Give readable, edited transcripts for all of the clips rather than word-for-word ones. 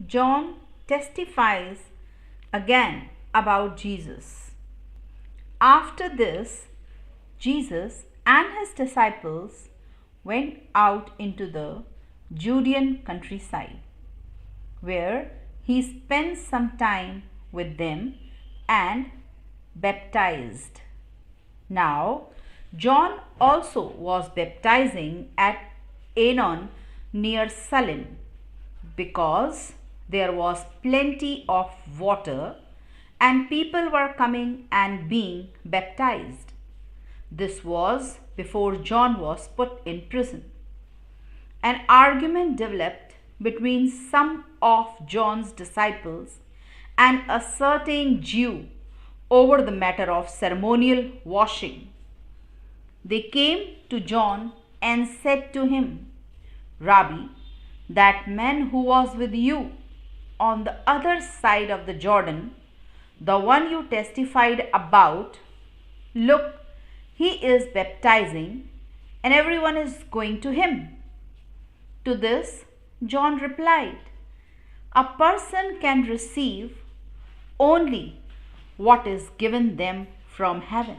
John testifies again about Jesus. After this, Jesus and his disciples went out into the Judean countryside, where he spent some time with them and baptized. Now, John also was baptizing at Aenon near Salim, because there was plenty of water and people were coming and being baptized. This was before John was put in prison. An argument developed between some of John's disciples and a certain Jew over the matter of ceremonial washing. They came to John and said to him, Rabbi, that man who was with you on the other side of the Jordan, the one you testified about, look, he is baptizing and everyone is going to him. To this, John replied, a person can receive only what is given them from heaven.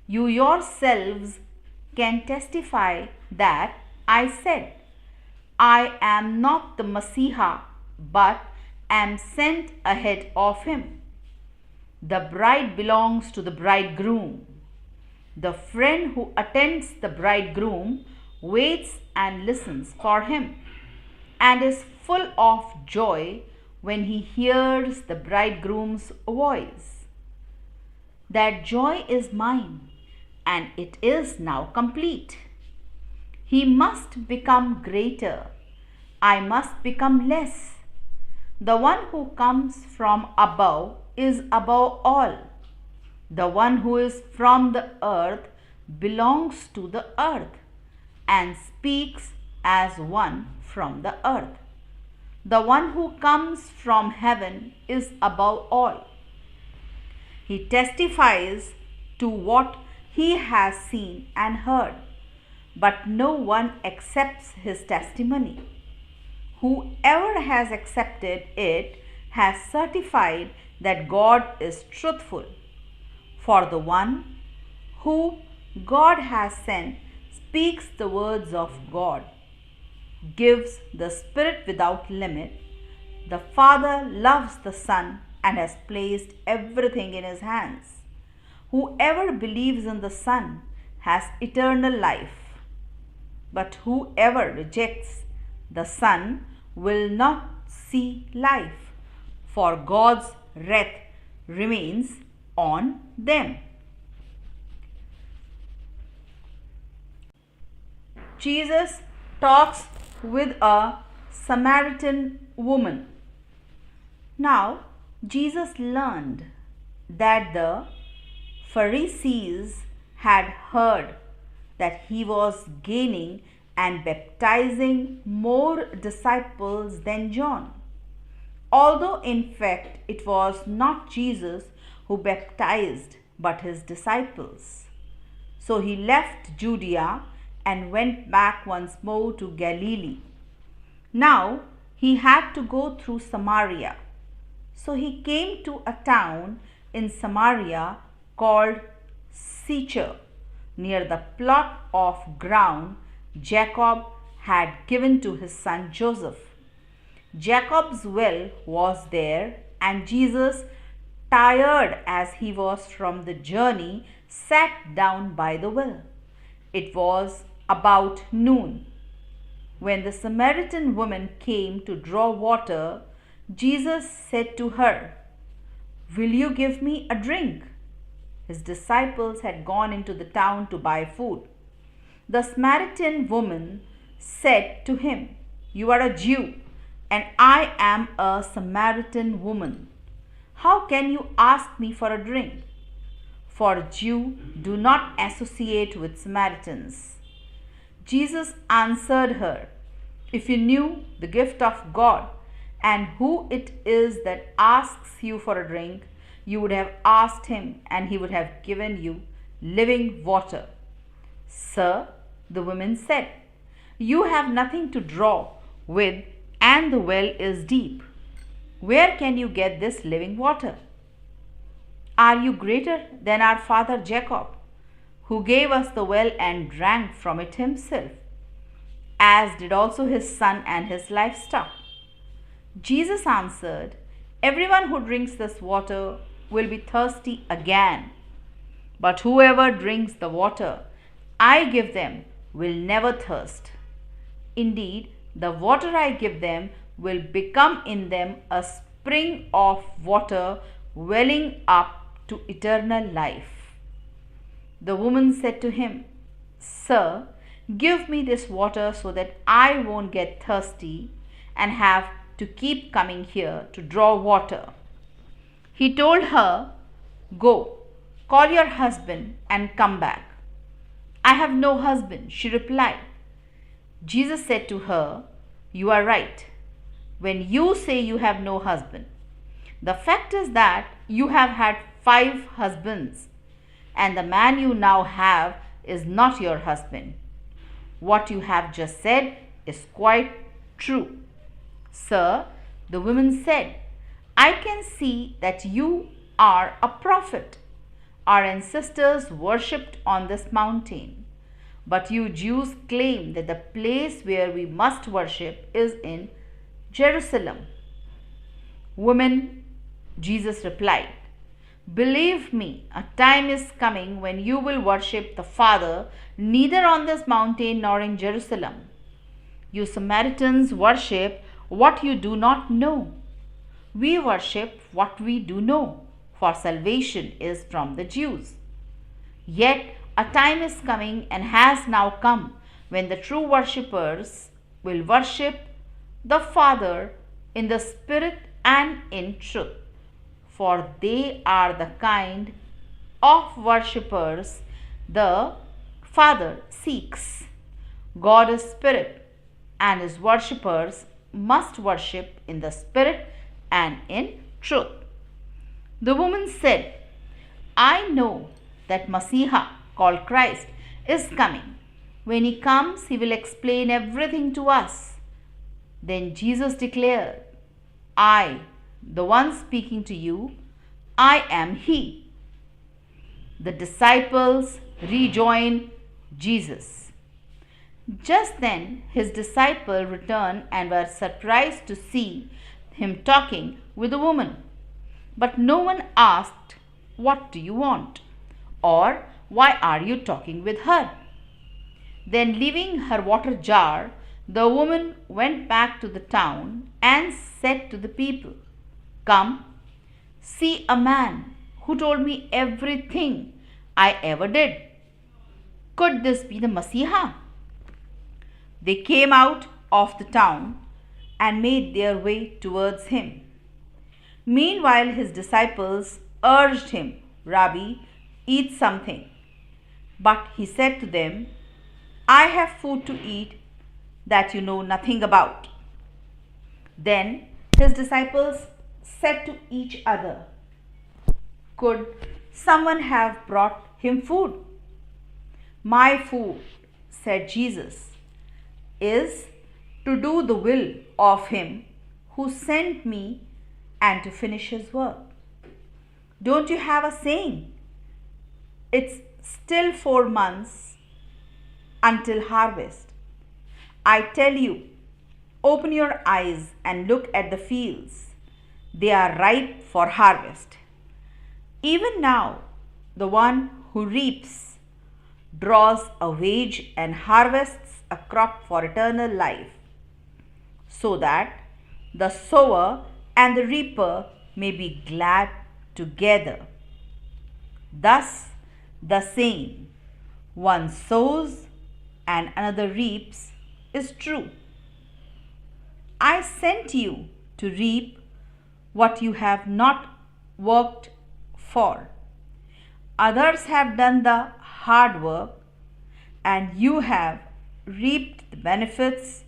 You yourselves can testify that I said, I am not the Messiah, but am sent ahead of him. The bride belongs to the bridegroom. The friend who attends the bridegroom waits and listens for him, and is full of joy when he hears the bridegroom's voice. That joy is mine, and it is now complete. He must become greater, I must become less. The one who comes from above is above all. The one who is from the earth belongs to the earth and speaks as one from the earth. The one who comes from heaven is above all. He testifies to what he has seen and heard, but no one accepts his testimony. Whoever has accepted it has certified that God is truthful. For the one who God has sent speaks the words of God, gives the Spirit without limit. The Father loves the Son and has placed everything in his hands. Whoever believes in the Son has eternal life, but whoever rejects the Son will not see life, for God's wrath remains on them. Jesus talks with a Samaritan woman. Now, Jesus learned that the Pharisees had heard that he was gaining and baptizing more disciples than John, although in fact it was not Jesus who baptized but his disciples. So he left Judea and went back once more to Galilee. Now he had to go through Samaria. So he came to a town in Samaria called Sychar, near the plot of ground Jacob had given to his son Joseph. Jacob's well was there, and Jesus, tired as he was from the journey, sat down by the well. It was about noon. When the Samaritan woman came to draw water, Jesus said to her, "Will you give me a drink?" His disciples had gone into the town to buy food. The Samaritan woman said to him, "You are a Jew, and I am a Samaritan woman. How can you ask me for a drink?" For Jews do not associate with Samaritans. Jesus answered her, "If you knew the gift of God and who it is that asks you for a drink, you would have asked him, and he would have given you living water." "Sir," the woman said, "you have nothing to draw with, and the well is deep. Where can you get this living water? Are you greater than our father Jacob, who gave us the well and drank from it himself, as did also his son and his livestock?" Jesus answered, "Everyone who drinks this water will be thirsty again, but whoever drinks the water I give them will never thirst. Indeed, the water I give them will become in them a spring of water welling up to eternal life." The woman said to him, "Sir, give me this water so that I won't get thirsty and have to keep coming here to draw water." He told her, "Go, call your husband and come back." "I have no husband," she replied. Jesus said to her, "You are right when you say you have no husband. The fact is that you have had 5 husbands, and the man you now have is not your husband. What you have just said is quite true." "Sir," the woman said, "I can see that you are a prophet. Our ancestors worshipped on this mountain, but you Jews claim that the place where we must worship is in Jerusalem." "Woman," Jesus replied, "believe me, a time is coming when you will worship the Father neither on this mountain nor in Jerusalem. You Samaritans worship what you do not know. We worship what we do know, for salvation is from the Jews. Yet a time is coming and has now come when the true worshippers will worship the Father in the Spirit and in truth, for they are the kind of worshippers the Father seeks. God is Spirit, and his worshippers must worship in the Spirit and in truth." The woman said, "I know that Messiah, called Christ, is coming. When he comes, he will explain everything to us." Then Jesus declared, "I, the one speaking to you, I am he." The disciples rejoined Jesus. Just then his disciples returned and were surprised to see him talking with the woman. But no one asked, "What do you want?" or "Why are you talking with her?" Then, leaving her water jar, the woman went back to the town and said to the people, "Come, see a man who told me everything I ever did. Could this be the Messiah?" They came out of the town and made their way towards him. Meanwhile, his disciples urged him, "Rabbi, eat something." But he said to them, "I have food to eat that you know nothing about." Then his disciples said to each other, "Could someone have brought him food?" "My food," said Jesus, "is to do the will of him who sent me and to finish his work. Don't you have a saying? It's still 4 months until harvest. I tell you, open your eyes and look at the fields. They are ripe for harvest. Even now, the one who reaps draws a wage and harvests a crop for eternal life, so that the sower and the reaper may be glad together. Thus, the saying, 'One sows and another reaps,' is true. I sent you to reap what you have not worked for. Others have done the hard work, and you have reaped the benefits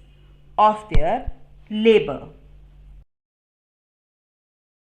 of their labor."